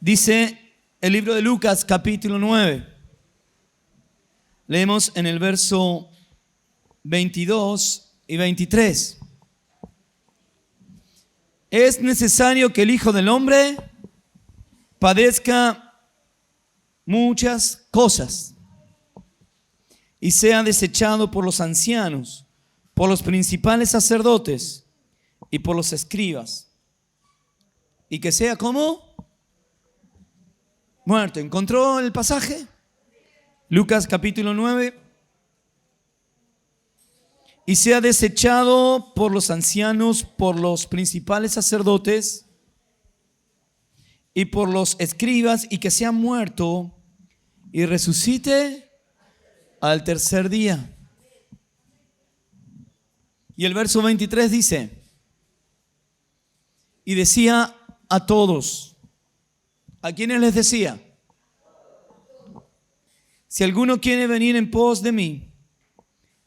Dice el libro de Lucas, capítulo 9. Leemos en el verso 22 y 23. Es necesario que el Hijo del Hombre padezca muchas cosas y sea desechado por los ancianos, por los principales sacerdotes y por los escribas, y que sea como muerto. ¿Encontró el pasaje? Lucas capítulo 9. Y sea desechado por los ancianos, por los principales sacerdotes y por los escribas, y que sea muerto y resucite al tercer día. Y el verso 23 dice: y decía a todos. ¿A quiénes les decía? Si alguno quiere venir en pos de mí,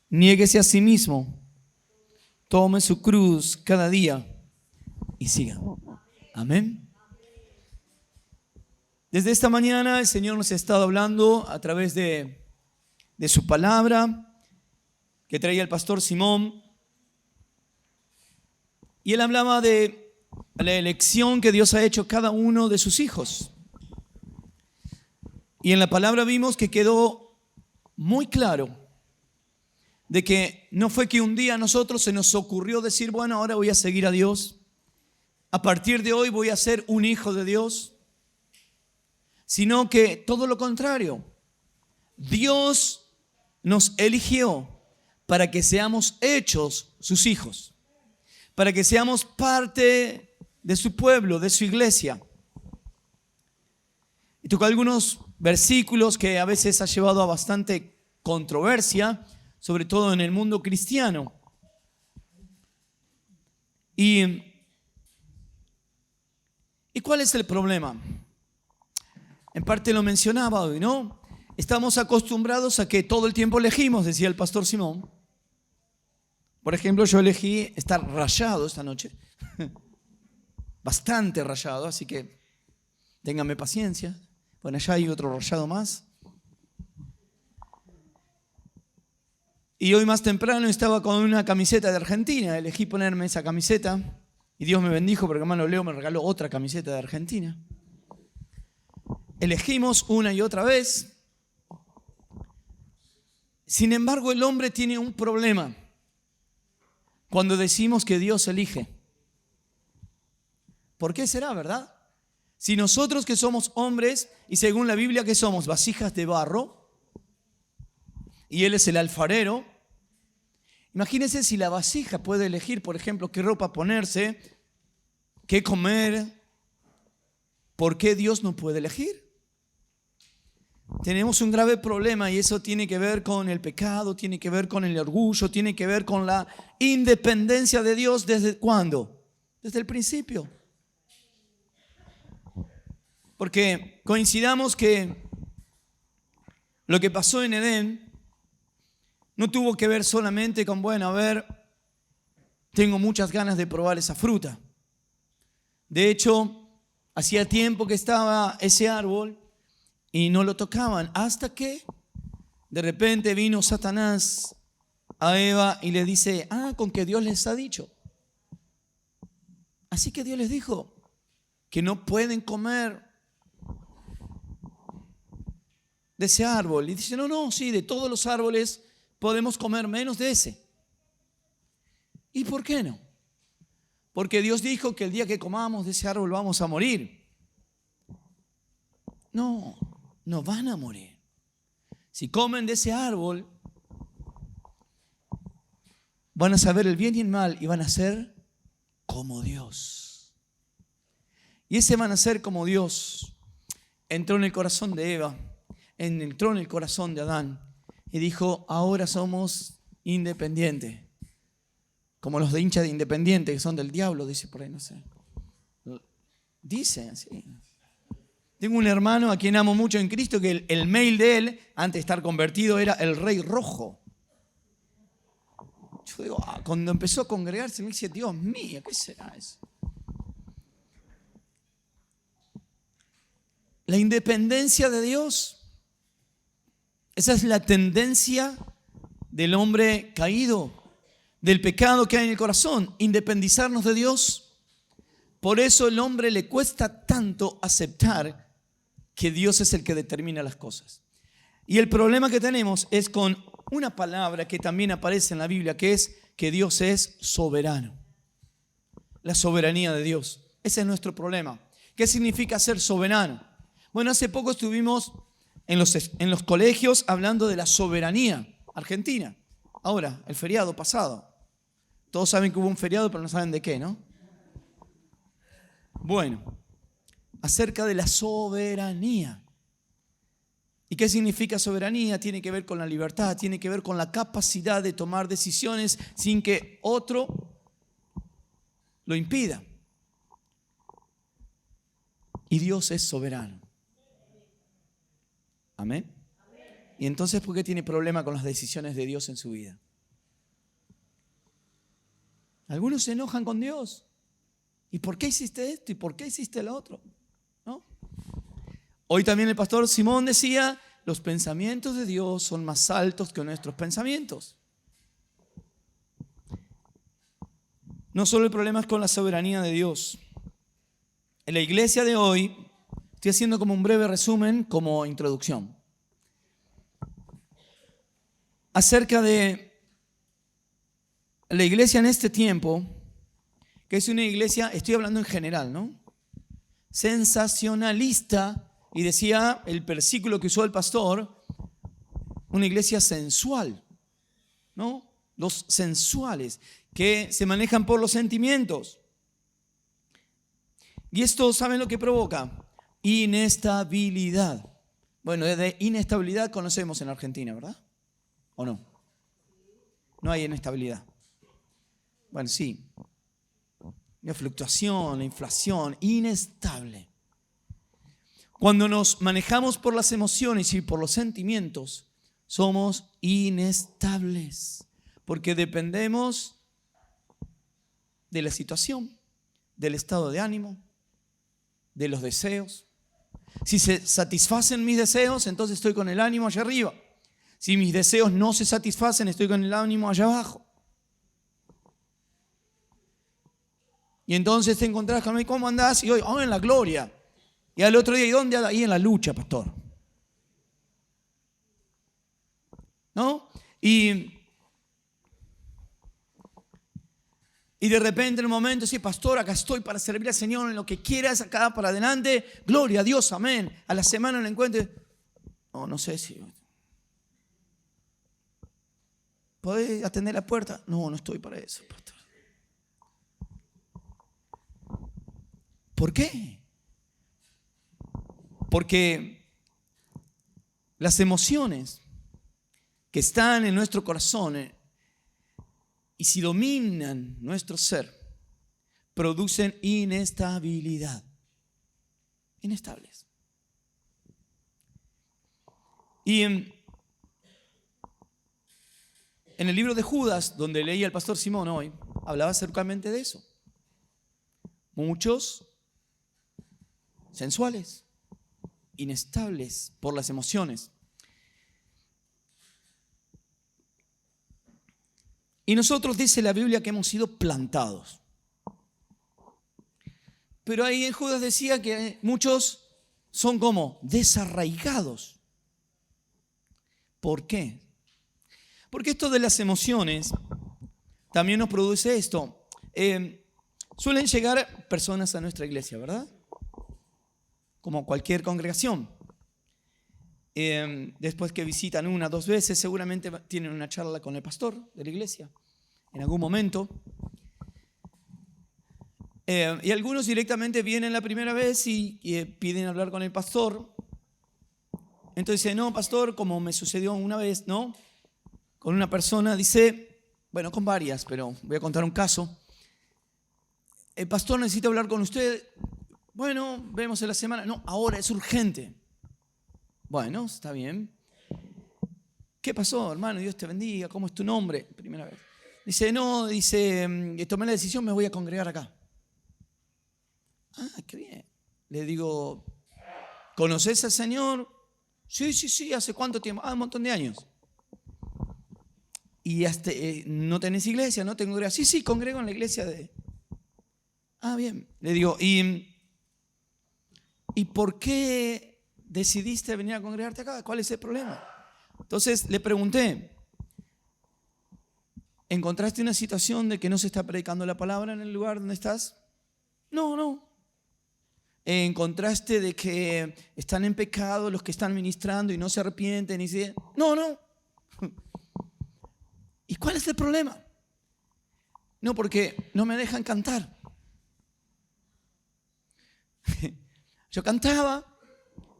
niéguese a sí mismo, tome su cruz cada día y siga. Amén. Desde esta mañana el Señor nos ha estado hablando a través de su palabra que traía el pastor Simón. Y él hablaba de la elección que Dios ha hecho cada uno de sus hijos. Y en la palabra vimos que quedó muy claro de que no fue que un día a nosotros se nos ocurrió decir, bueno, ahora voy a seguir a Dios, a partir de hoy voy a ser un hijo de Dios, sino que todo lo contrario. Dios nos eligió para que seamos hechos sus hijos, para que seamos parte de su pueblo, de su iglesia. Y tocó algunos versículos que a veces ha llevado a bastante controversia, sobre todo en el mundo cristiano. ¿Y cuál es el problema? En parte lo mencionaba hoy, ¿no? Estamos acostumbrados a que todo el tiempo elegimos, decía el pastor Simón. Por ejemplo, yo elegí estar rayado esta noche. Bastante rayado, así que ténganme paciencia. Bueno, allá hay otro rayado más. Y hoy más temprano estaba con una camiseta de Argentina. Elegí ponerme esa camiseta y Dios me bendijo porque hermano Leo me regaló otra camiseta de Argentina. Elegimos una y otra vez. Sin embargo, el hombre tiene un problema cuando decimos que Dios elige. ¿Por qué será, verdad? Si nosotros que somos hombres y según la Biblia que somos vasijas de barro y Él es el alfarero, imagínense si la vasija puede elegir, por ejemplo, qué ropa ponerse, qué comer. ¿Por qué Dios no puede elegir? Tenemos un grave problema y eso tiene que ver con el pecado, tiene que ver con el orgullo, tiene que ver con la independencia de Dios. ¿Desde cuándo? Desde el principio. Porque coincidamos que lo que pasó en Edén no tuvo que ver solamente con, bueno, a ver, tengo muchas ganas de probar esa fruta. De hecho, hacía tiempo que estaba ese árbol y no lo tocaban, hasta que de repente vino Satanás a Eva y le dice, con que Dios les ha dicho. Así que Dios les dijo que no pueden comer de ese árbol. Y dice, no, sí, de todos los árboles podemos comer menos de ese. ¿Y por qué no? Porque Dios dijo que el día que comamos de ese árbol vamos a morir. No van a morir. Si comen de ese árbol, van a saber el bien y el mal y van a ser como Dios. Y ese van a ser como Dios entró en el corazón de Eva, entró en el corazón de Adán y dijo, ahora somos independientes. Como los de hinchas de Independiente que son del diablo, dice por ahí, no sé. Dice así. Tengo un hermano a quien amo mucho en Cristo que el mail de él, antes de estar convertido, era el Rey Rojo. Yo digo, cuando empezó a congregarse me dice, Dios mío, ¿qué será eso? la independencia de Dios. Esa es la tendencia del hombre caído, del pecado que hay en el corazón, independizarnos de Dios. Por eso al hombre le cuesta tanto aceptar que Dios es el que determina las cosas. Y el problema que tenemos es con una palabra que también aparece en la Biblia, que es que Dios es soberano. La soberanía de Dios. Ese es nuestro problema. ¿Qué significa ser soberano? Bueno, hace poco estuvimos en los colegios hablando de la soberanía argentina. Ahora, el feriado pasado. Todos saben que hubo un feriado, pero no saben de qué, ¿no? Bueno, acerca de la soberanía. ¿Y qué significa soberanía? Tiene que ver con la libertad, tiene que ver con la capacidad de tomar decisiones sin que otro lo impida. Y Dios es soberano. Amén. ¿Y entonces por qué tiene problema con las decisiones de Dios en su vida? Algunos se enojan con Dios. ¿Y por qué hiciste esto? ¿Y por qué hiciste lo otro? ¿No? Hoy también el pastor Simón decía, los pensamientos de Dios son más altos que nuestros pensamientos. No solo el problema es con la soberanía de Dios. En la iglesia de hoy, estoy haciendo como un breve resumen, como introducción, acerca de la iglesia en este tiempo, que es una iglesia, estoy hablando en general, ¿no? Sensacionalista, y decía el versículo que usó el pastor, una iglesia sensual, ¿no? Los sensuales, que se manejan por los sentimientos. Y esto, ¿saben lo que provoca? Inestabilidad. Bueno, de inestabilidad conocemos en Argentina, ¿verdad? ¿O no? No hay inestabilidad. Bueno, sí. La fluctuación, la inflación, inestable. Cuando nos manejamos por las emociones y por los sentimientos, somos inestables, porque dependemos de la situación, del estado de ánimo, de los deseos. Si se satisfacen mis deseos, entonces estoy con el ánimo allá arriba. Si mis deseos no se satisfacen, estoy con el ánimo allá abajo. Y entonces te encontrás con, ¿cómo andás? Y hoy, en la gloria. Y al otro día, ¿y dónde anda? Ahí en la lucha, pastor. ¿No? Y de repente en un momento, sí, pastor, acá estoy para servir al Señor en lo que quieras, acá para adelante. Gloria a Dios, amén. A la semana en el encuentro, no sé si... ¿Podés atender la puerta? No estoy para eso, pastor. ¿Por qué? Porque las emociones que están en nuestro corazón y si dominan nuestro ser, producen inestabilidad. Inestables. Y en el libro de Judas, donde leía el pastor Simón hoy, hablaba acercamente de eso. Muchos sensuales, inestables por las emociones. Y nosotros dice la Biblia que hemos sido plantados. Pero ahí en Judas decía que muchos son como desarraigados. ¿Por qué? Porque esto de las emociones también nos produce esto. Suelen llegar personas a nuestra iglesia, ¿verdad? Como cualquier congregación. Después que visitan 1 o 2 veces, seguramente tienen una charla con el pastor de la iglesia, en algún momento. Y algunos directamente vienen la primera vez y piden hablar con el pastor. Entonces dice, no, pastor, como me sucedió una vez, ¿no? Con una persona, dice, bueno, con varias, pero voy a contar un caso. El pastor necesita hablar con usted. Bueno, vemos en la semana. No, ahora es urgente. Bueno, está bien. ¿Qué pasó, hermano? Dios te bendiga. ¿Cómo es tu nombre? Primera vez. Dice, no, tomé la decisión, me voy a congregar acá. Ah, qué bien. Le digo, ¿Conoces al Señor? Sí, ¿hace cuánto tiempo? Un montón de años. Y hasta, ¿no tenés iglesia? ¿No tengo iglesia? Sí, congrego en la iglesia de... Bien. Le digo, ¿y por qué decidiste venir a congregarte acá? ¿Cuál es el problema? Entonces le pregunté, ¿encontraste una situación de que no se está predicando la palabra en el lugar donde estás? No. ¿Encontraste de que están en pecado los que están ministrando y no se arrepienten? No. ¿Y cuál es el problema? No, porque no me dejan cantar. Yo cantaba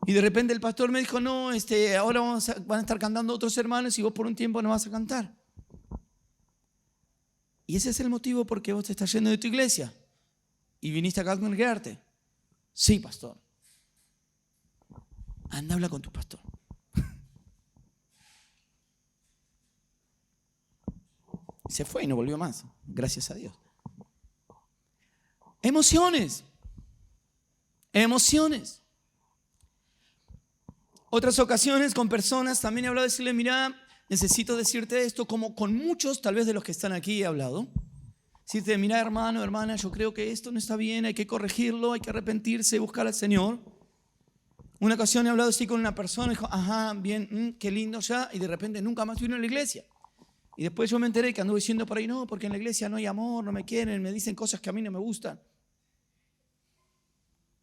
y de repente el pastor me dijo, no, ahora van a estar cantando otros hermanos y vos por un tiempo no vas a cantar. Y ese es el motivo por qué vos te estás yendo de tu iglesia y viniste acá a congregarte. Sí, pastor. Anda, habla con tu pastor. Se fue y no volvió más, gracias a Dios. Emociones. Otras ocasiones con personas también he hablado de decirle, mira, necesito decirte esto, como con muchos tal vez de los que están aquí he hablado. Decirte, mira, hermano, hermana, yo creo que esto no está bien, hay que corregirlo, hay que arrepentirse y buscar al Señor. Una ocasión he hablado así con una persona y dijo, bien, qué lindo ya, y de repente nunca más vino a la iglesia. Y después yo me enteré que anduve diciendo por ahí, no, porque en la iglesia no hay amor, no me quieren, me dicen cosas que a mí no me gustan.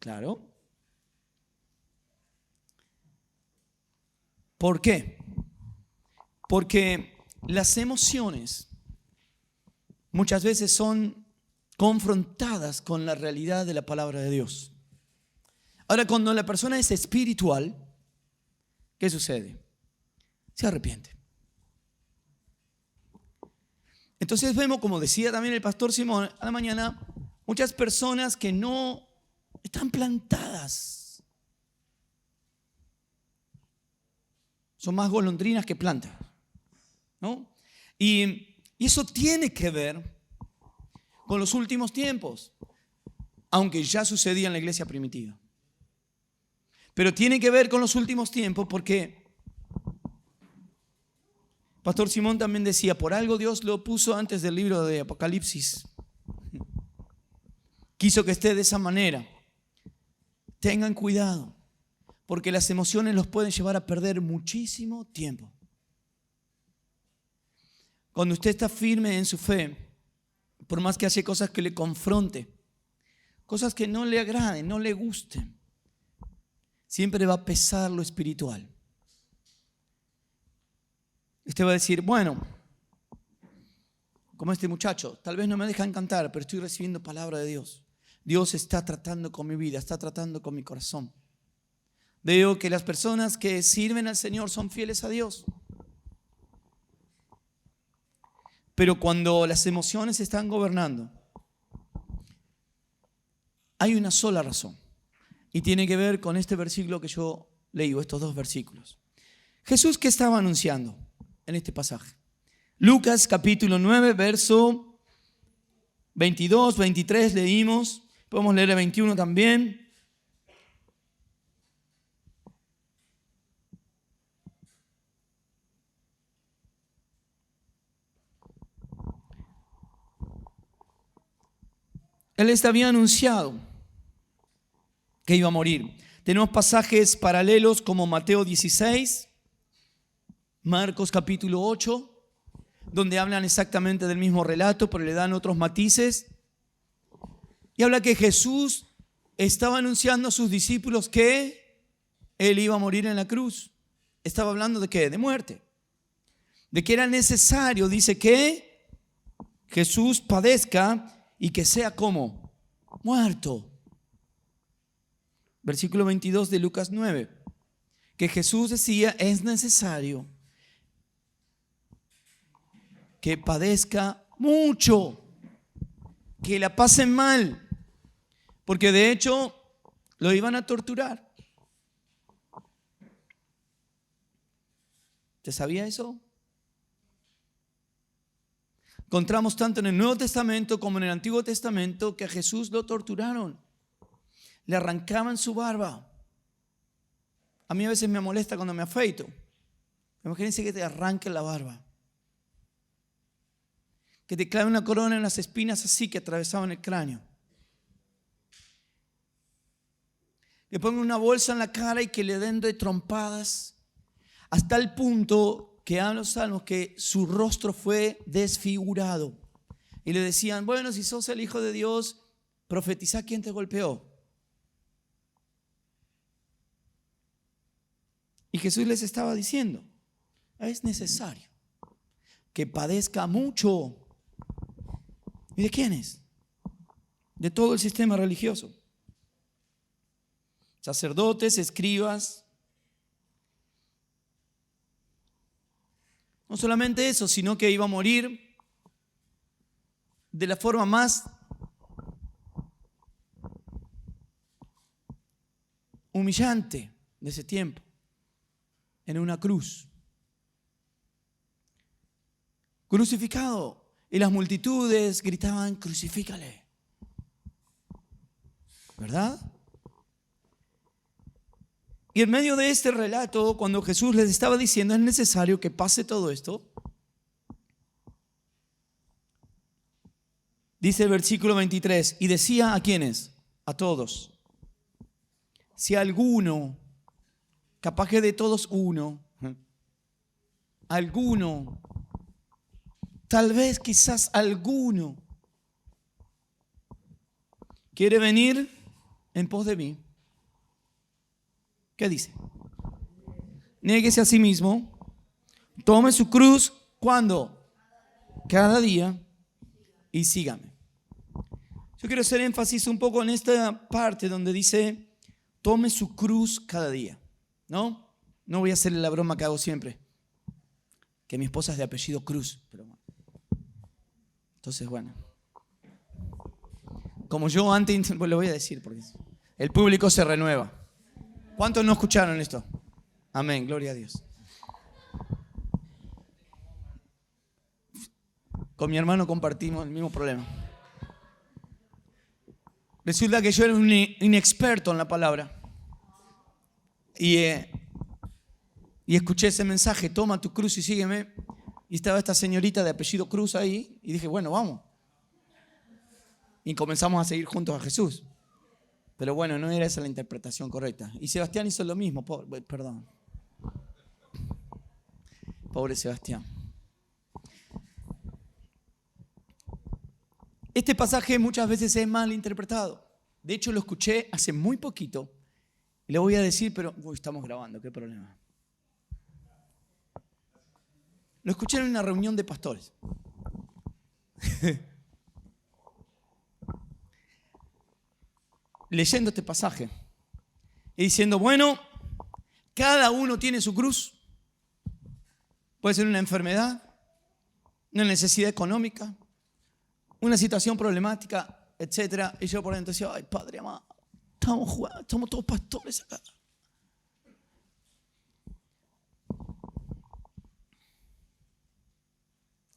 Claro. ¿Por qué? Porque las emociones muchas veces son confrontadas con la realidad de la palabra de Dios. Ahora, cuando la persona es espiritual, ¿qué sucede? Se arrepiente. Entonces vemos, como decía también el pastor Simón a la mañana, muchas personas que no están plantadas. Son más golondrinas que plantas, ¿no? Y eso tiene que ver con los últimos tiempos, aunque ya sucedía en la iglesia primitiva. Pero tiene que ver con los últimos tiempos porque Pastor Simón también decía, por algo Dios lo puso antes del libro de Apocalipsis. Quiso que esté de esa manera. Tengan cuidado, porque las emociones los pueden llevar a perder muchísimo tiempo. Cuando usted está firme en su fe, por más que hace cosas que le confronte, cosas que no le agraden, no le gusten, siempre va a pesar lo espiritual. Usted va a decir, bueno, como este muchacho, tal vez no me dejan cantar, pero estoy recibiendo palabra de Dios. Dios está tratando con mi vida, está tratando con mi corazón. Veo que las personas que sirven al Señor son fieles a Dios. Pero cuando las emociones están gobernando, hay una sola razón. Y tiene que ver con este versículo que yo leí, estos dos versículos. Jesús, ¿qué estaba anunciando en este pasaje? Lucas capítulo 9, verso 22, 23 leímos. Podemos leer el 21 también. Él les había anunciado que iba a morir. Tenemos pasajes paralelos como Mateo 16, Marcos capítulo 8, donde hablan exactamente del mismo relato, pero le dan otros matices. Y habla que Jesús estaba anunciando a sus discípulos que Él iba a morir en la cruz. Estaba hablando de ¿qué? De muerte. De que era necesario, dice, que Jesús padezca y que sea como muerto. Versículo 22 de Lucas 9. Que Jesús decía, es necesario que padezca mucho, que la pasen mal, porque de hecho lo iban a torturar. ¿Te sabía eso? Encontramos tanto en el Nuevo Testamento como en el Antiguo Testamento que a Jesús lo torturaron. Le arrancaban su barba. A mí a veces me molesta cuando me afeito. Imagínense que te arranque la barba. Que te clave una corona en las espinas así que atravesaban el cráneo. Que ponga una bolsa en la cara y que le den de trompadas. Hasta el punto que hablan los salmos que su rostro fue desfigurado. Y le decían, bueno, si sos el Hijo de Dios, profetiza quién te golpeó. Y Jesús les estaba diciendo, es necesario que padezca mucho. ¿Y de quiénes? De todo el sistema religioso. Sacerdotes, escribas. No solamente eso, sino que iba a morir de la forma más humillante de ese tiempo, en una cruz. Crucificado. Y las multitudes gritaban, crucifícale. ¿Verdad? Y en medio de este relato, cuando Jesús les estaba diciendo, es necesario que pase todo esto, dice el versículo 23, y decía a quiénes, a todos, si alguno, capaz que de todos uno, alguno, tal vez quizás alguno, quiere venir en pos de mí. ¿Qué dice? Niéguese a sí mismo, tome su cruz, ¿cuándo? Cada día, y sígame. Yo quiero hacer énfasis un poco en esta parte donde dice, tome su cruz cada día. No voy a hacerle la broma que hago siempre, que mi esposa es de apellido Cruz, pero bueno. Entonces, bueno, como yo antes, pues lo voy a decir porque el público se renueva. ¿Cuántos no escucharon esto? Amén, gloria a Dios. Con mi hermano compartimos el mismo problema. Resulta que yo era un inexperto en la palabra. Y escuché ese mensaje, toma tu cruz y sígueme. Y estaba esta señorita de apellido Cruz ahí. Y dije, bueno, vamos. Y comenzamos a seguir juntos a Jesús. Pero bueno, no era esa la interpretación correcta. Y Sebastián hizo lo mismo. Perdón. Pobre Sebastián. Este pasaje muchas veces es mal interpretado. De hecho, lo escuché hace muy poquito. Y le voy a decir, pero estamos grabando, qué problema. Lo escuché en una reunión de pastores. Leyendo este pasaje y diciendo, bueno, cada uno tiene su cruz. Puede ser una enfermedad, una necesidad económica, una situación problemática, etc. Y yo por dentro decía, ay, Padre amado, estamos todos pastores acá.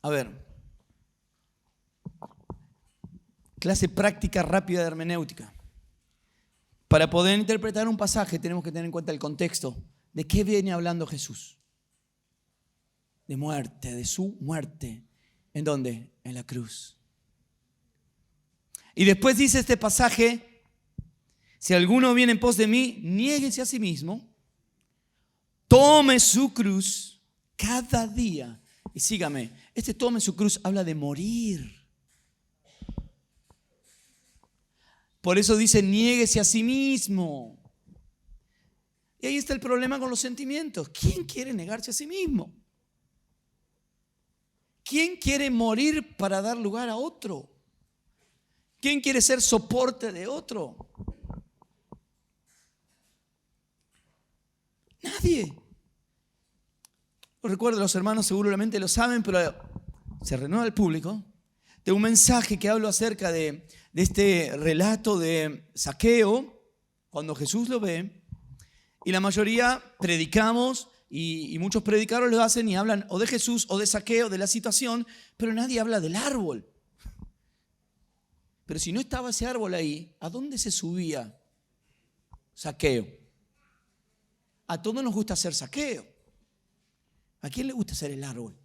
A ver, clase práctica rápida de hermenéutica. Para poder interpretar un pasaje tenemos que tener en cuenta el contexto. ¿De qué viene hablando Jesús? De muerte, de su muerte. ¿En dónde? En la cruz. Y después dice este pasaje, si alguno viene en pos de mí, niéguese a sí mismo, tome su cruz cada día y sígame. Este tome su cruz habla de morir. Por eso dice, niéguese a sí mismo. Y ahí está el problema con los sentimientos. ¿Quién quiere negarse a sí mismo? ¿Quién quiere morir para dar lugar a otro? ¿Quién quiere ser soporte de otro? Nadie. Recuerdo, los hermanos seguramente lo saben, pero se renueva el público. De un mensaje que hablo acerca de este relato de Zaqueo, cuando Jesús lo ve, y la mayoría predicamos, y muchos predicadores lo hacen y hablan o de Jesús o de Zaqueo, de la situación, pero nadie habla del árbol. Pero si no estaba ese árbol ahí, ¿a dónde se subía Zaqueo? A todos nos gusta hacer saqueo. ¿A quién le gusta hacer el árbol?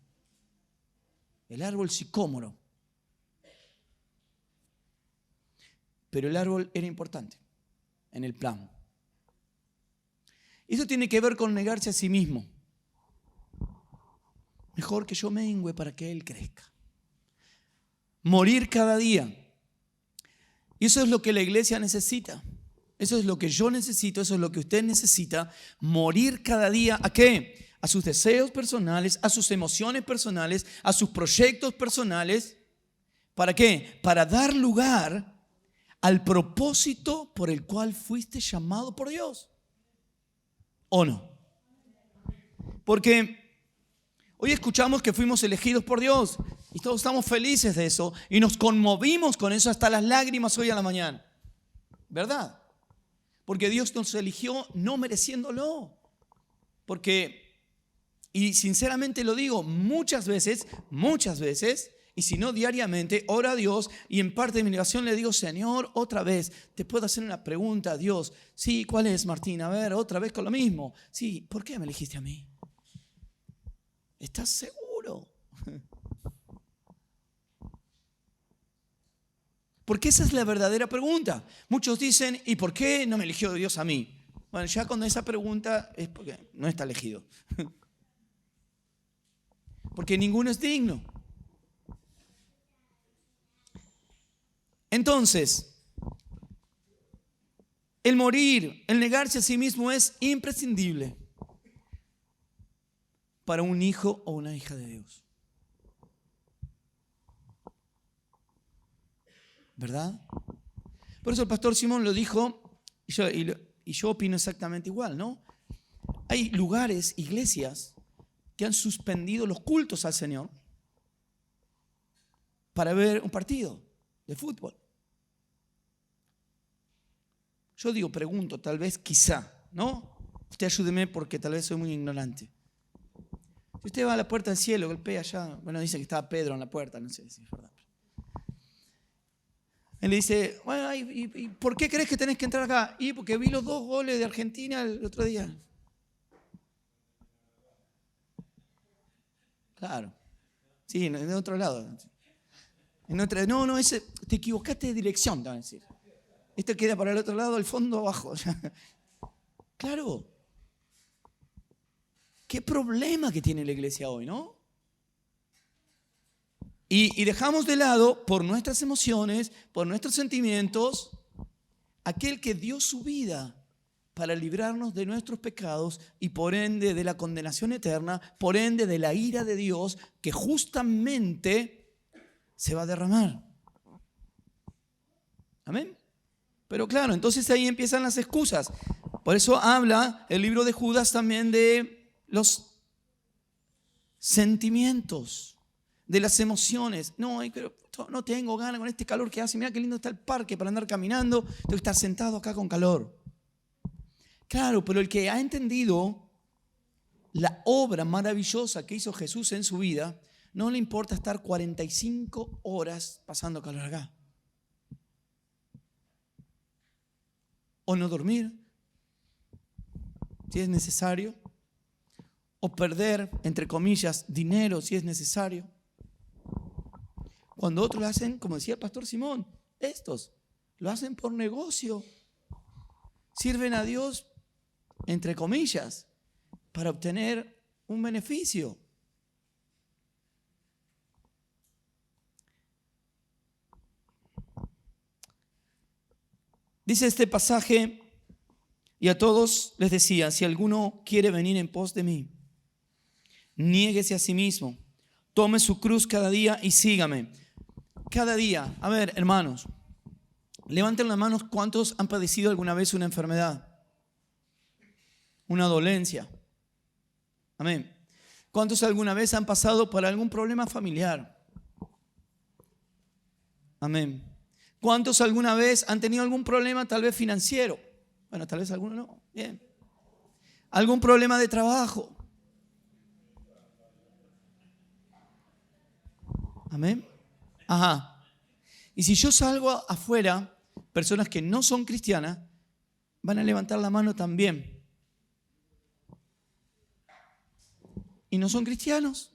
El árbol sicómoro. Pero el árbol era importante en el plan. Eso tiene que ver con negarse a sí mismo. Mejor que yo mengüe para que Él crezca. Morir cada día. Y eso es lo que la iglesia necesita. Eso es lo que yo necesito, eso es lo que usted necesita. Morir cada día, ¿a qué? A sus deseos personales, a sus emociones personales, a sus proyectos personales. ¿Para qué? Para dar lugar al propósito por el cual fuiste llamado por Dios. ¿O no? Porque hoy escuchamos que fuimos elegidos por Dios y todos estamos felices de eso y nos conmovimos con eso hasta las lágrimas hoy a la mañana. ¿Verdad? Porque Dios nos eligió no mereciéndolo. Porque, y sinceramente lo digo, muchas veces, y si no diariamente, oro a Dios y en parte de mi oración le digo, Señor, otra vez, te puedo hacer una pregunta a Dios. Sí, ¿cuál es, Martín? A ver, otra vez con lo mismo. Sí, ¿por qué me elegiste a mí? ¿Estás seguro? Porque esa es la verdadera pregunta. Muchos dicen, ¿y por qué no me eligió Dios a mí? Bueno, ya con esa pregunta es porque no está elegido. Porque ninguno es digno. Entonces, el morir, el negarse a sí mismo es imprescindible para un hijo o una hija de Dios. ¿Verdad? Por eso el pastor Simón lo dijo, y yo opino exactamente igual, ¿no? Hay lugares, iglesias, que han suspendido los cultos al Señor para ver un partido de fútbol. Yo digo, pregunto, tal vez, quizá, ¿no? Usted ayúdeme porque tal vez soy muy ignorante. Si usted va a la puerta del cielo, golpea allá, bueno, dice que estaba Pedro en la puerta, no sé si es verdad. Él le dice, bueno, ¿y por qué crees que tenés que entrar acá? Y porque vi los 2 goles de Argentina el otro día. Claro. Sí, en otro lado. No, ese, te equivocaste de dirección, te van a decir. Esto queda para el otro lado, al fondo, abajo. Claro. Qué problema que tiene la iglesia hoy, ¿no? Y dejamos de lado, por nuestras emociones, por nuestros sentimientos, aquel que dio su vida para librarnos de nuestros pecados y por ende de la condenación eterna, por ende de la ira de Dios que justamente se va a derramar. Amén. Pero claro, entonces ahí empiezan las excusas. Por eso habla el libro de Judas también de los sentimientos, de las emociones. No, pero no tengo ganas con este calor que hace. Mira qué lindo está el parque para andar caminando. Tengo que estar sentado acá con calor. Claro, pero el que ha entendido la obra maravillosa que hizo Jesús en su vida, no le importa estar 45 horas pasando calor acá. O no dormir, si es necesario. O perder, entre comillas, dinero, si es necesario. Cuando otros lo hacen, como decía el pastor Simón, estos lo hacen por negocio. Sirven a Dios, entre comillas, para obtener un beneficio. Dice este pasaje, y a todos les decía, si alguno quiere venir en pos de mí, niéguese a sí mismo, tome su cruz cada día y sígame. Cada día, a ver, hermanos, levanten las manos, ¿cuántos han padecido alguna vez una enfermedad? Una dolencia. Amén. ¿Cuántos alguna vez han pasado por algún problema familiar? Amén. ¿Cuántos alguna vez han tenido algún problema tal vez financiero? Bueno, tal vez alguno no. Bien. ¿Algún problema de trabajo? Amén. Ajá. Y si yo salgo afuera, personas que no son cristianas van a levantar la mano también. y no son cristianos.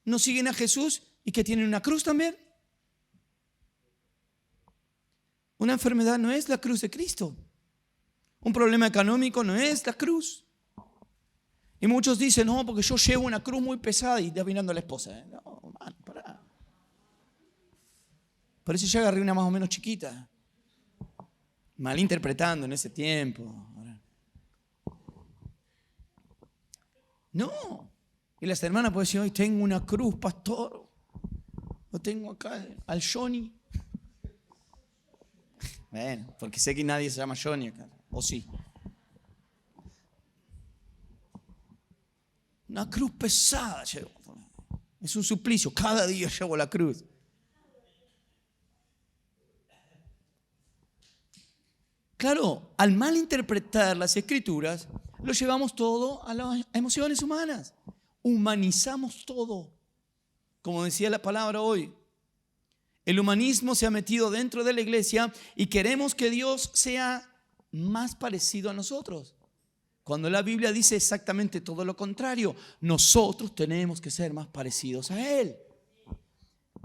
No siguen a Jesús y que tienen una cruz también. Una enfermedad no es la cruz de Cristo. Un problema económico no es la cruz. Y muchos dicen, no, porque yo llevo una cruz muy pesada y está mirando a la esposa. No, man, pará. Por eso yo agarré una más o menos chiquita. Malinterpretando en ese tiempo. No. Y las hermanas pueden decir, hoy tengo una cruz, pastor. O tengo acá al Johnny. Bueno, porque sé que nadie se llama Johnny acá. ¿O sí? Una cruz pesada llevo. Es un suplicio. Cada día llevo la cruz. Claro, al malinterpretar las Escrituras, lo llevamos todo a las emociones humanas. Humanizamos todo. Como decía la palabra hoy. El humanismo se ha metido dentro de la iglesia y queremos que Dios sea más parecido a nosotros. Cuando la Biblia dice exactamente todo lo contrario, nosotros tenemos que ser más parecidos a Él.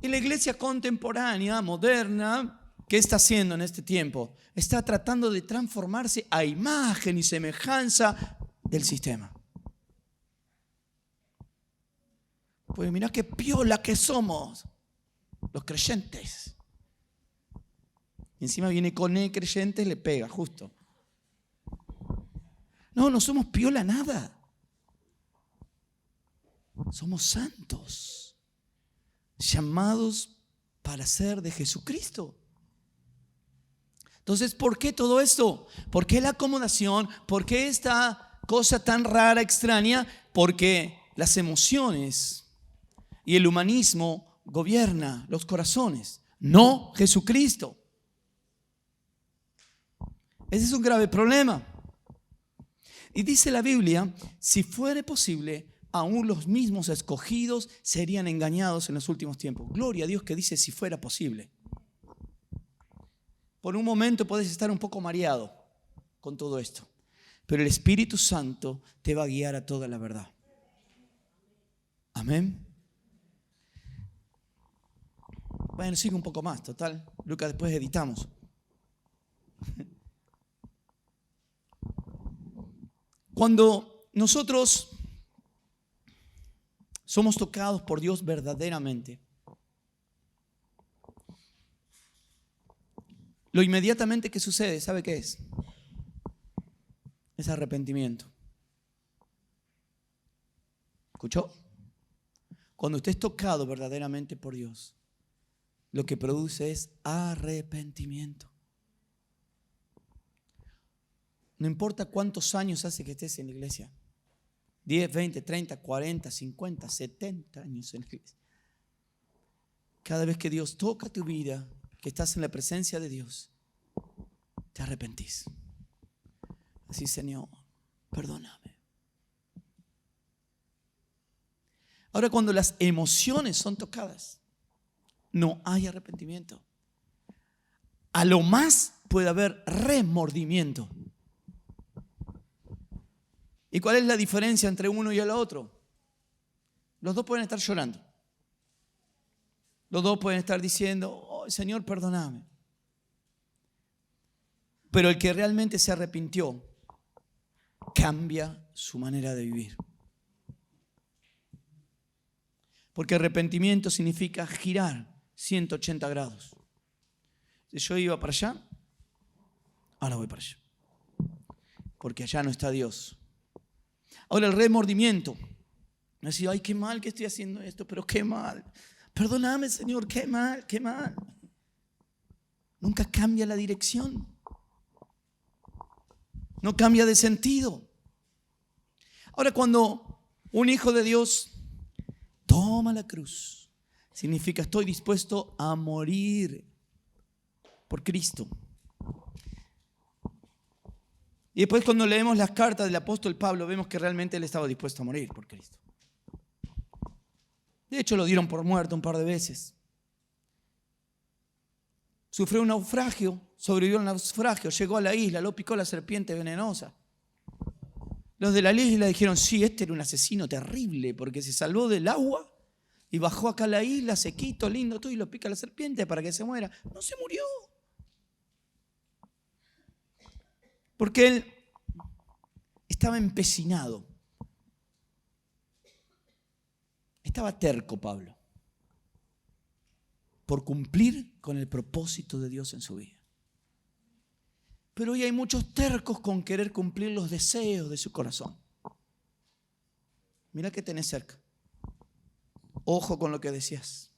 Y la iglesia contemporánea, moderna, ¿qué está haciendo en este tiempo? Está tratando de transformarse a imagen y semejanza del sistema. Pues mirá qué piola que somos los creyentes. Y encima viene con creyentes, le pega, justo. No somos piola nada. Somos santos, llamados para ser de Jesucristo. Entonces, ¿por qué todo esto? ¿Por qué la acomodación? ¿Por qué esta cosa tan rara, extraña? Porque las emociones y el humanismo gobierna los corazones, no Jesucristo. Ese es un grave problema. Y dice la Biblia, si fuere posible, aún los mismos escogidos serían engañados en los últimos tiempos. Gloria a Dios que dice si fuera posible. Por un momento puedes estar un poco mareado con todo esto, pero el Espíritu Santo te va a guiar a toda la verdad. Amén. Bueno, sigue un poco más, total. Lucas, después editamos. Cuando nosotros somos tocados por Dios verdaderamente, lo inmediatamente que sucede, ¿sabe qué es? Es arrepentimiento. ¿Escuchó? Cuando usted es tocado verdaderamente por Dios, lo que produce es arrepentimiento. No importa cuántos años hace que estés en la iglesia. 10, 20, 30, 40, 50, 70 años en la iglesia. Cada vez que Dios toca tu vida, que estás en la presencia de Dios, te arrepentís. Así, Señor, perdóname. Ahora, cuando las emociones son tocadas, no hay arrepentimiento. A lo más puede haber remordimiento. ¿Y cuál es la diferencia entre uno y el otro? Los dos pueden estar llorando. Los dos pueden estar diciendo, oh, Señor, perdóname. Pero el que realmente se arrepintió cambia su manera de vivir. Porque arrepentimiento significa girar 180 grados. Si yo iba para allá, ahora voy para allá. Porque allá no está Dios. Ahora el remordimiento. Me decía, ay, qué mal que estoy haciendo esto, pero qué mal. Perdóname, Señor, qué mal, qué mal. Nunca cambia la dirección. No cambia de sentido. Ahora, cuando un hijo de Dios toma la cruz, significa estoy dispuesto a morir por Cristo. Y después cuando leemos las cartas del apóstol Pablo, vemos que realmente él estaba dispuesto a morir por Cristo. De hecho, lo dieron por muerto un par de veces. Sufrió un naufragio, sobrevivió al naufragio, llegó a la isla, lo picó la serpiente venenosa. Los de la isla dijeron, sí, este era un asesino terrible porque se salvó del agua y bajó acá a la isla, sequito, lindo, todo, y lo pica la serpiente para que se muera. No se murió. Porque él estaba empecinado. Estaba terco, Pablo, por cumplir con el propósito de Dios en su vida. Pero hoy hay muchos tercos con querer cumplir los deseos de su corazón. Mira que tenés cerca. Ojo con lo que decías.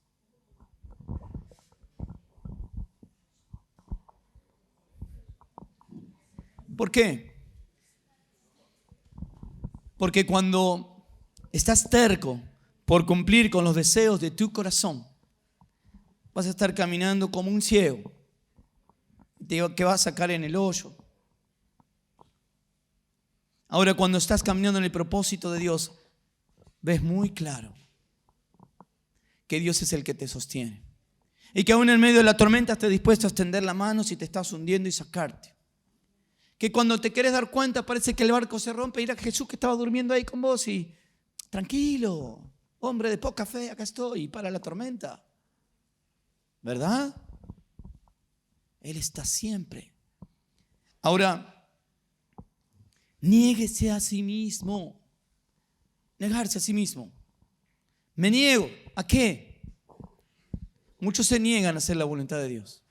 ¿Por qué? Porque cuando estás terco por cumplir con los deseos de tu corazón, vas a estar caminando como un ciego que va a sacar en el hoyo. Ahora, cuando estás caminando en el propósito de Dios, ves muy claro que Dios es el que te sostiene. Y que aún en medio de la tormenta esté dispuesto a extender la mano si te estás hundiendo y sacarte. Que cuando te quieres dar cuenta parece que el barco se rompe y era Jesús que estaba durmiendo ahí con vos y tranquilo, hombre de poca fe, acá estoy, para la tormenta. ¿Verdad? Él está siempre. Ahora, niéguese a sí mismo. Negarse a sí mismo. Me niego. ¿A qué? Muchos se niegan a hacer la voluntad de Dios.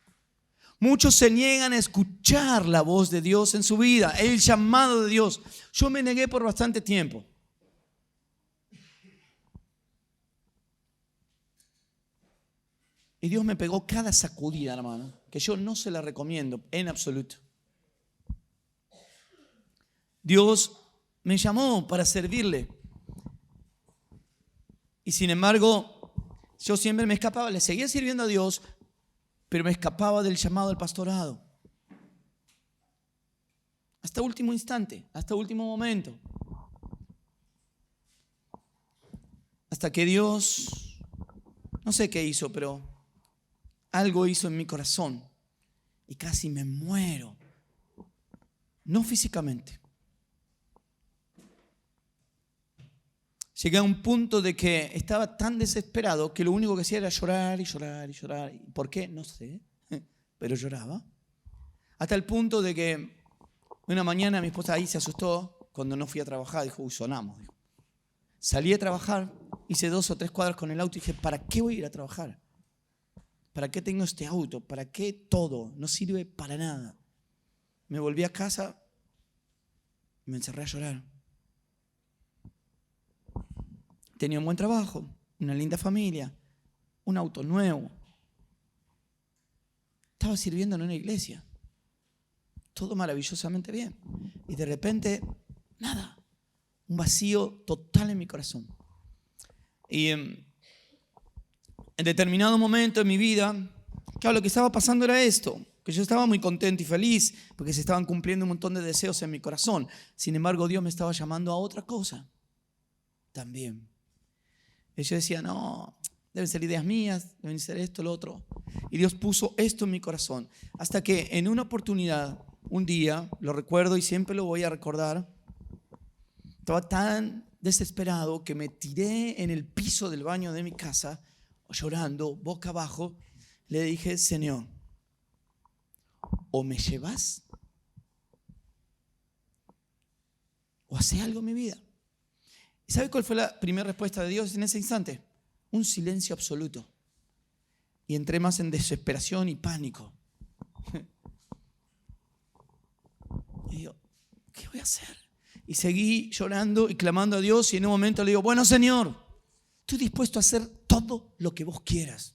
Muchos se niegan a escuchar la voz de Dios en su vida, el llamado de Dios. Yo me negué por bastante tiempo. Y Dios me pegó cada sacudida, hermano, que yo no se la recomiendo en absoluto. Dios me llamó para servirle. Y sin embargo, yo siempre me escapaba, le seguía sirviendo a Dios, pero me escapaba del llamado al pastorado. Hasta último instante, hasta último momento. Hasta que Dios, no sé qué hizo, pero algo hizo en mi corazón y casi me muero. No físicamente. Llegué a un punto de que estaba tan desesperado que lo único que hacía era llorar y llorar y llorar. ¿Por qué? No sé, pero lloraba. Hasta el punto de que una mañana mi esposa ahí se asustó cuando no fui a trabajar. Dijo, uy, sonamos. Dijo. Salí a trabajar, hice 2 o 3 cuadras con el auto y dije, ¿para qué voy a ir a trabajar? ¿Para qué tengo este auto? ¿Para qué todo? No sirve para nada. Me volví a casa y me encerré a llorar. Tenía un buen trabajo, una linda familia, un auto nuevo. Estaba sirviendo en una iglesia. Todo maravillosamente bien. Y de repente, nada. Un vacío total en mi corazón. Y en determinado momento en mi vida, claro, lo que estaba pasando era esto. Que yo estaba muy contento y feliz porque se estaban cumpliendo un montón de deseos en mi corazón. Sin embargo, Dios me estaba llamando a otra cosa también. Y yo decía, no, deben ser ideas mías, deben ser esto, lo otro. Y Dios puso esto en mi corazón. Hasta que en una oportunidad, un día, lo recuerdo y siempre lo voy a recordar, estaba tan desesperado que me tiré en el piso del baño de mi casa, llorando, boca abajo. Le dije, Señor, o me llevas o hace algo en mi vida. ¿Y sabe cuál fue la primera respuesta de Dios en ese instante? Un silencio absoluto. Y entré más en desesperación y pánico. Y digo, ¿qué voy a hacer? Y seguí llorando y clamando a Dios y en un momento le digo, bueno, Señor, estoy dispuesto a hacer todo lo que vos quieras.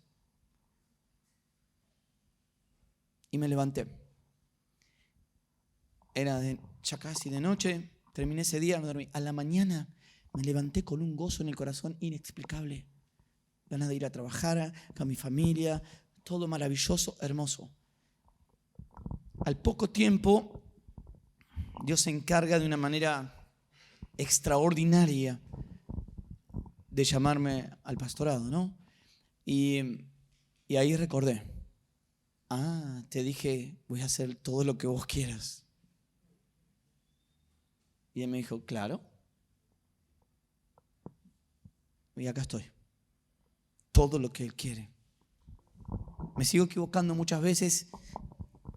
Y me levanté. Era ya casi de noche, terminé ese día, me dormí. A la mañana me levanté con un gozo en el corazón inexplicable. Ganas de ir a trabajar con mi familia, todo maravilloso, hermoso. Al poco tiempo, Dios se encarga de una manera extraordinaria de llamarme al pastorado, ¿no? Y ahí recordé, te dije, voy a hacer todo lo que vos quieras. Y él me dijo, claro. Y acá estoy. Todo lo que Él quiere. Me sigo equivocando muchas veces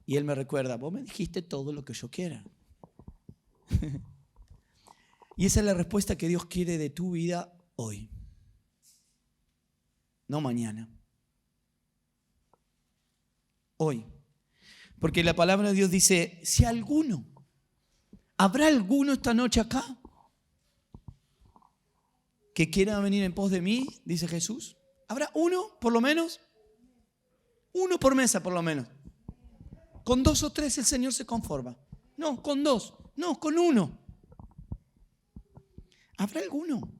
y Él me recuerda, vos me dijiste todo lo que yo quiera. Y esa es la respuesta que Dios quiere de tu vida hoy. No mañana. Hoy. Porque la palabra de Dios dice, si alguno, ¿habrá alguno esta noche acá que quiera venir en pos de mí? Dice Jesús. ¿Habrá uno, por lo menos? Uno por mesa, por lo menos. Con 2 o 3 el Señor se conforma. No, con 2. No, con 1. ¿Habrá alguno?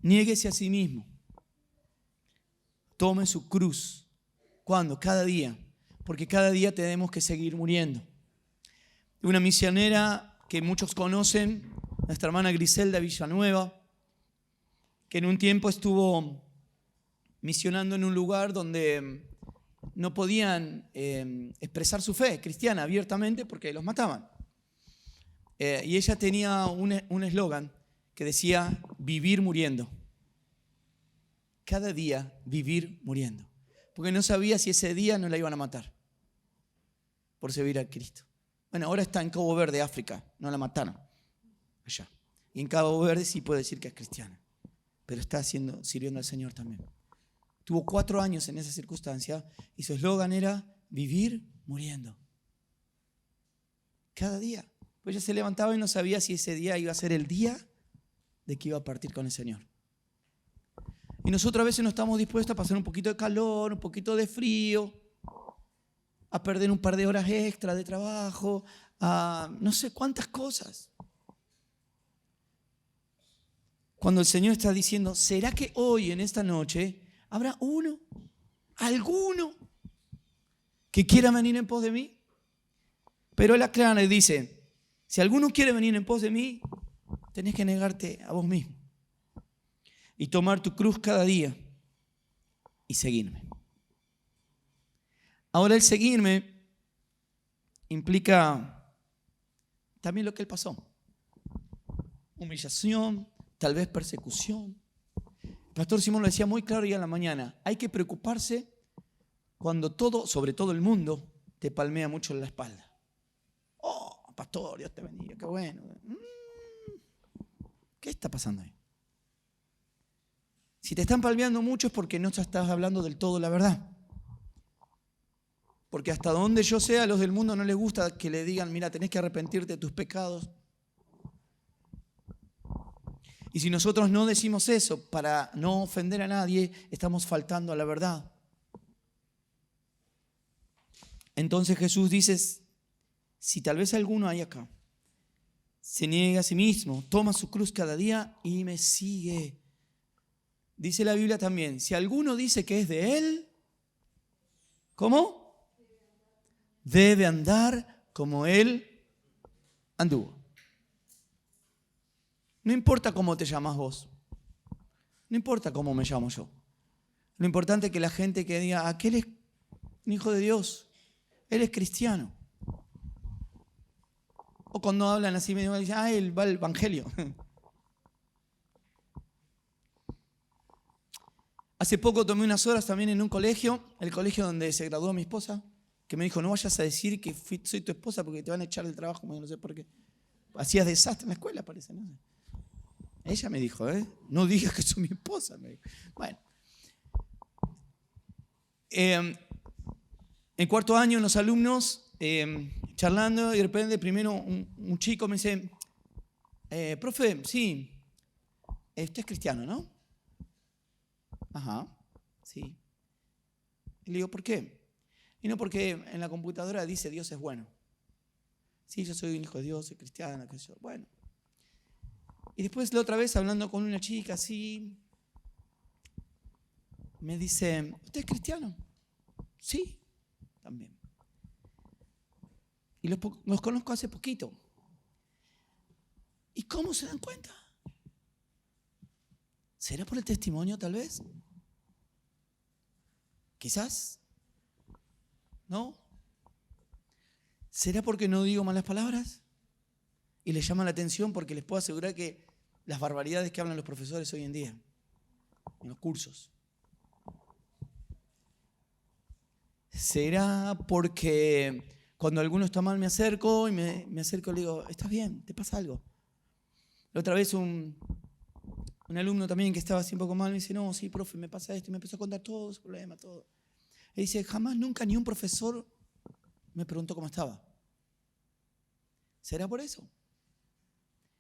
Niéguese a sí mismo. Tome su cruz. ¿Cuándo? Cada día. Porque cada día tenemos que seguir muriendo. Una misionera que muchos conocen, nuestra hermana Griselda Villanueva, que en un tiempo estuvo misionando en un lugar donde no podían expresar su fe cristiana abiertamente porque los mataban. Y ella tenía un eslogan que decía, vivir muriendo. Cada día vivir muriendo. Porque no sabía si ese día no la iban a matar por servir a Cristo. Bueno, ahora está en Cabo Verde, África. No la mataron allá. Y en Cabo Verde sí puede decir que es cristiana. Pero está sirviendo al Señor también. Tuvo 4 años en esa circunstancia y su eslogan era vivir muriendo. Cada día. Pues ella se levantaba y no sabía si ese día iba a ser el día de que iba a partir con el Señor. Y nosotros a veces no estamos dispuestos a pasar un poquito de calor, un poquito de frío, a perder un par de horas extra de trabajo, a no sé cuántas cosas. Cuando el Señor está diciendo, ¿será que hoy, en esta noche, habrá uno, alguno, que quiera venir en pos de mí? Pero Él aclara y dice, si alguno quiere venir en pos de mí, tenés que negarte a vos mismo y tomar tu cruz cada día y seguirme. Ahora el seguirme implica también lo que Él pasó. Humillación, tal vez persecución. El pastor Simón lo decía muy claro ya en la mañana. Hay que preocuparse cuando todo, sobre todo el mundo, te palmea mucho en la espalda. Oh, pastor, Dios te bendiga, qué bueno. ¿Qué está pasando ahí? Si te están palmeando mucho es porque no estás hablando del todo la verdad. Porque hasta donde yo sé, a los del mundo no les gusta que le digan, mira, tenés que arrepentirte de tus pecados. Y si nosotros no decimos eso para no ofender a nadie, estamos faltando a la verdad. Entonces Jesús dice, si tal vez alguno hay acá, se niega a sí mismo, toma su cruz cada día y me sigue. Dice la Biblia también, si alguno dice que es de Él, ¿cómo? Debe andar como Él anduvo. No importa cómo te llamas vos. No importa cómo me llamo yo. Lo importante es que la gente que diga, aquel es un hijo de Dios, Él es cristiano. O cuando hablan así, me dicen, Él va al evangelio. Hace poco tomé unas horas también en un colegio, el colegio donde se graduó mi esposa, que me dijo, no vayas a decir que soy tu esposa porque te van a echar del trabajo, no sé por qué. Hacías desastre en la escuela, parece, no sé. Ella me dijo, no digas que soy mi esposa. Me dijo. Bueno. En 4º año, los alumnos charlando, y de repente primero un chico me dice, profe, sí, usted es cristiano, ¿no? Ajá, sí. Y le digo, ¿por qué? Y no, porque en la computadora dice Dios es bueno. Sí, yo soy un hijo de Dios, soy cristiano, qué sé yo. Bueno. Y después la otra vez hablando con una chica así, me dice, ¿usted es cristiano? Sí, también. Y los conozco hace poquito. ¿Y cómo se dan cuenta? ¿Será por el testimonio tal vez? Quizás. ¿No? ¿Será porque no digo malas palabras? Y les llama la atención porque les puedo asegurar que las barbaridades que hablan los profesores hoy en día, en los cursos. ¿Será porque cuando alguno está mal me acerco y me acerco y le digo, ¿estás bien? ¿Te pasa algo? La otra vez un alumno también que estaba así un poco mal me dice, no, sí, profe, me pasa esto. Y me empezó a contar todo su problema, todo. Y dice, jamás, nunca ni un profesor me preguntó cómo estaba. ¿Será por eso?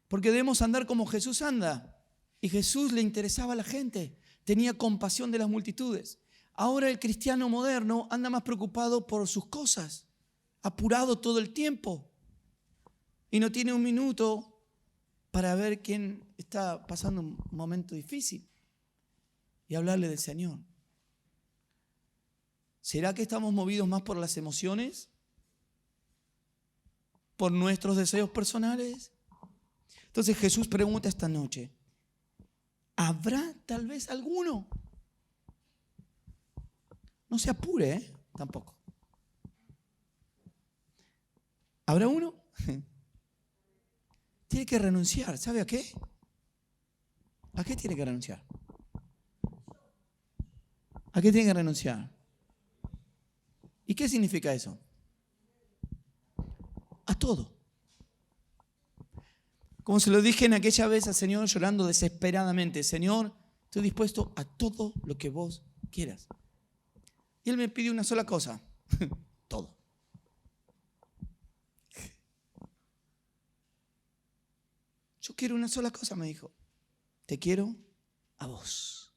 Porque debemos andar como Jesús anda. Y Jesús le interesaba a la gente. Tenía compasión de las multitudes. Ahora el cristiano moderno anda más preocupado por sus cosas. Apurado todo el tiempo. Y no tiene un minuto para ver quién está pasando un momento difícil. Y hablarle del Señor. ¿Será que estamos movidos más por las emociones? ¿Por nuestros deseos personales? Entonces Jesús pregunta esta noche, ¿habrá tal vez alguno? No se apure, tampoco. ¿Habrá uno? Tiene que renunciar. ¿Sabe a qué? ¿A qué tiene que renunciar? ¿A qué tiene que renunciar? ¿Y qué significa eso? A todo. Como se lo dije en aquella vez al Señor llorando desesperadamente, Señor, estoy dispuesto a todo lo que vos quieras. Y Él me pidió una sola cosa, todo. Yo quiero una sola cosa, me dijo, te quiero a vos.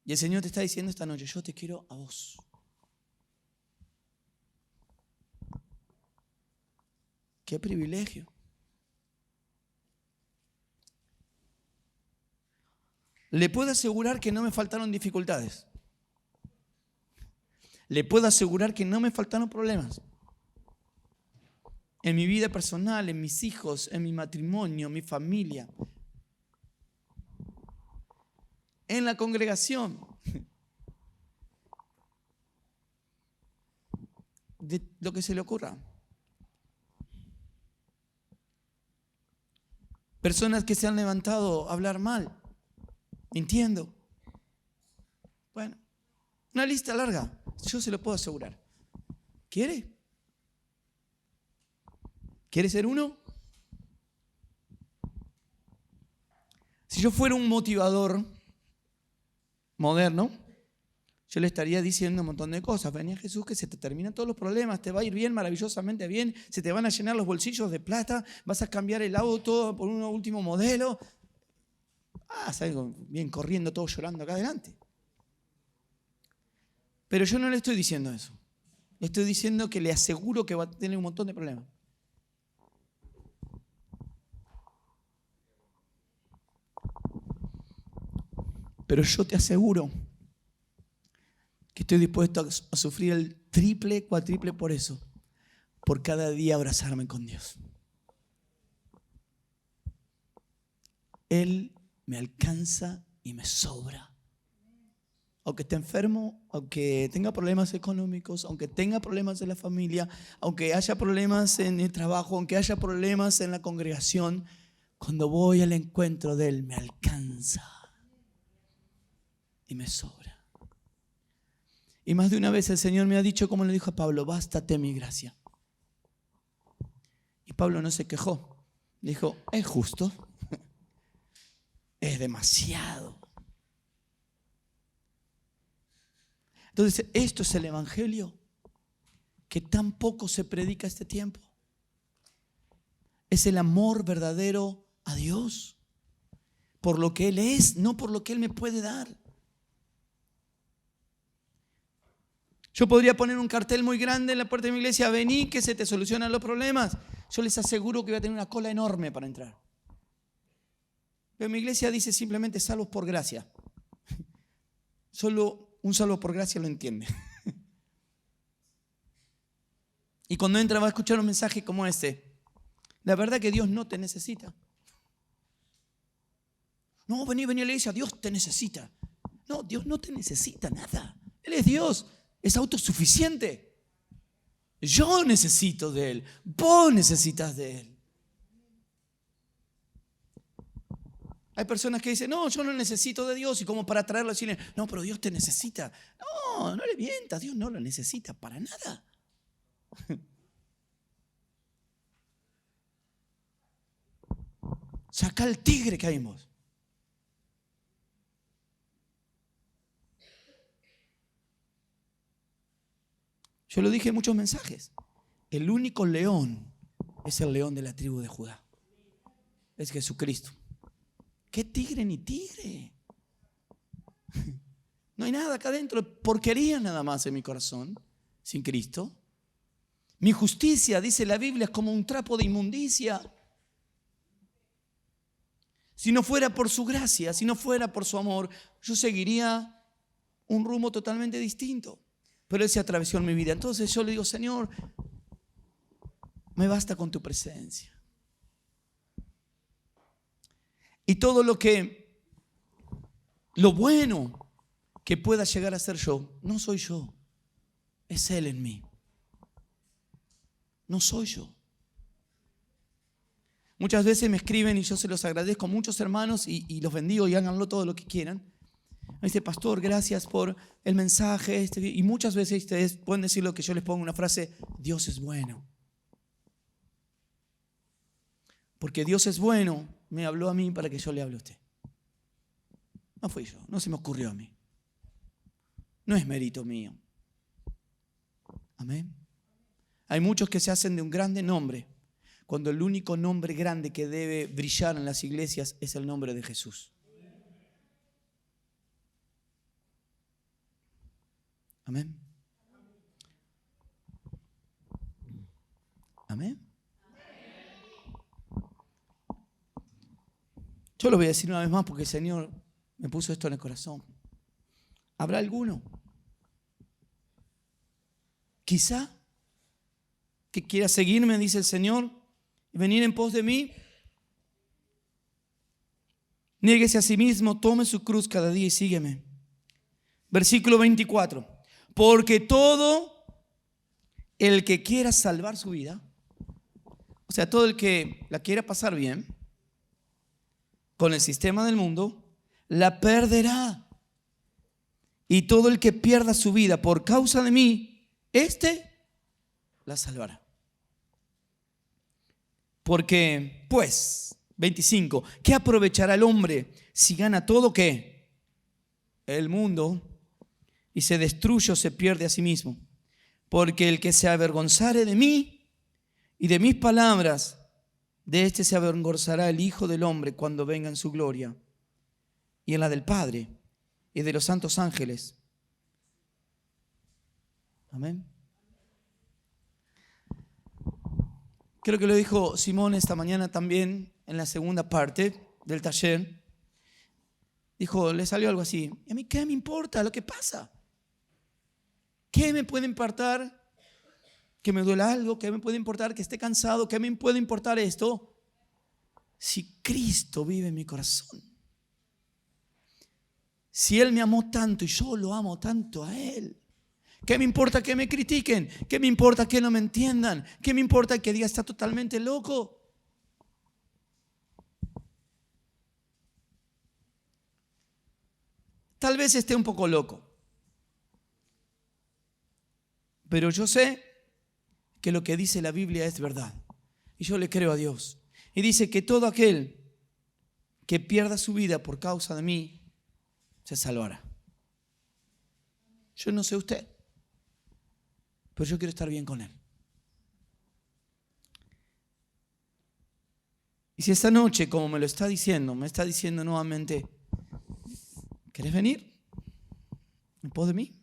Y el Señor te está diciendo esta noche, yo te quiero a vos. ¡Qué privilegio! Le puedo asegurar que no me faltaron dificultades. Le puedo asegurar que no me faltaron problemas. En mi vida personal, en mis hijos, en mi matrimonio, en mi familia. En la congregación. De lo que se le ocurra. Personas que se han levantado a hablar mal, mintiendo. Bueno, una lista larga, yo se lo puedo asegurar. ¿Quiere? ¿Quiere ser uno? Si yo fuera un motivador moderno, yo le estaría diciendo un montón de cosas. Vení a Jesús que se te terminan todos los problemas, te va a ir bien, maravillosamente bien, se te van a llenar los bolsillos de plata, vas a cambiar el auto por un último modelo. Salgo bien corriendo, todo llorando acá adelante. Pero yo no le estoy diciendo eso. Le estoy diciendo que le aseguro que va a tener un montón de problemas. Pero yo te aseguro que estoy dispuesto a sufrir el triple, cuatriple por eso, por cada día abrazarme con Dios. Él me alcanza y me sobra. Aunque esté enfermo, aunque tenga problemas económicos, aunque tenga problemas en la familia, aunque haya problemas en el trabajo, aunque haya problemas en la congregación, cuando voy al encuentro de Él me alcanza y me sobra. Y más de una vez el Señor me ha dicho, como le dijo a Pablo, bástate mi gracia. Y Pablo no se quejó. Dijo, es justo. Es demasiado. Entonces, esto es el evangelio que tan poco se predica este tiempo. Es el amor verdadero a Dios. Por lo que Él es, no por lo que Él me puede dar. Yo podría poner un cartel muy grande en la puerta de mi iglesia, vení que se te solucionan los problemas. Yo les aseguro que voy a tener una cola enorme para entrar. Pero mi iglesia dice simplemente salvos por gracia. Solo un salvo por gracia lo entiende. Y cuando entra va a escuchar un mensaje como este. La verdad que Dios no te necesita. No, vení a la iglesia, Dios te necesita. No, Dios no te necesita nada. Él es Dios. Es autosuficiente. Yo necesito de Él. Vos necesitas de Él. Hay personas que dicen, no, yo no necesito de Dios. Y como para traerlo a decirle, no, pero Dios te necesita. No, no le mientas, Dios no lo necesita para nada. Saca el tigre que hay en vos. Yo lo dije en muchos mensajes. El único león es el león de la tribu de Judá. Es Jesucristo. ¿Qué tigre ni tigre? No hay nada acá adentro. Porquería nada más en mi corazón sin Cristo. Mi justicia, dice la Biblia, es como un trapo de inmundicia. Si no fuera por su gracia, si no fuera por su amor, yo seguiría un rumbo totalmente distinto. Pero Él se atravesó en mi vida. Entonces yo le digo, Señor, me basta con tu presencia. Y todo lo bueno que pueda llegar a ser yo, no soy yo, es Él en mí. No soy yo. Muchas veces me escriben y yo se los agradezco a muchos hermanos y los bendigo y háganlo todo lo que quieran. Me dice, pastor, gracias por el mensaje. Y muchas veces ustedes pueden decir lo que yo les pongo una frase, Dios es bueno. Porque Dios es bueno, me habló a mí para que yo le hable a usted. No fui yo, no se me ocurrió a mí. No es mérito mío. Amén. Hay muchos que se hacen de un grande nombre, cuando el único nombre grande que debe brillar en las iglesias es el nombre de Jesús. Amén. Amén. Yo lo voy a decir una vez más porque el Señor me puso esto en el corazón. ¿Habrá alguno? Quizá que quiera seguirme, dice el Señor, y venir en pos de mí. Niéguese a sí mismo, tome su cruz cada día y sígueme. Versículo 24. Porque todo el que quiera salvar su vida, o sea, todo el que la quiera pasar bien con el sistema del mundo, la perderá. Y todo el que pierda su vida por causa de mí, la salvará. Porque, pues, 25, ¿qué aprovechará el hombre si gana todo qué? El mundo, y se destruye o se pierde a sí mismo. Porque el que se avergonzare de mí y de mis palabras, de este se avergonzará el Hijo del Hombre cuando venga en su gloria y en la del Padre y de los santos ángeles. Amén. Creo que lo dijo Simón esta mañana también en la segunda parte del taller. Dijo, le salió algo así: ¿a mí qué me importa lo que pasa? ¿Qué me puede importar que me duela algo? ¿Qué me puede importar que esté cansado? ¿Qué me puede importar esto? Si Cristo vive en mi corazón. Si Él me amó tanto y yo lo amo tanto a Él. ¿Qué me importa que me critiquen? ¿Qué me importa que no me entiendan? ¿Qué me importa que diga está totalmente loco? Tal vez esté un poco loco. Pero yo sé que lo que dice la Biblia es verdad. Y yo le creo a Dios. Y dice que todo aquel que pierda su vida por causa de mí, se salvará. Yo no sé usted, pero yo quiero estar bien con Él. Y si esta noche, como me lo está diciendo, me está diciendo nuevamente, ¿querés venir en pos de mí?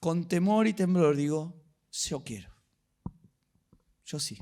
Con temor y temblor digo, yo quiero. Yo sí.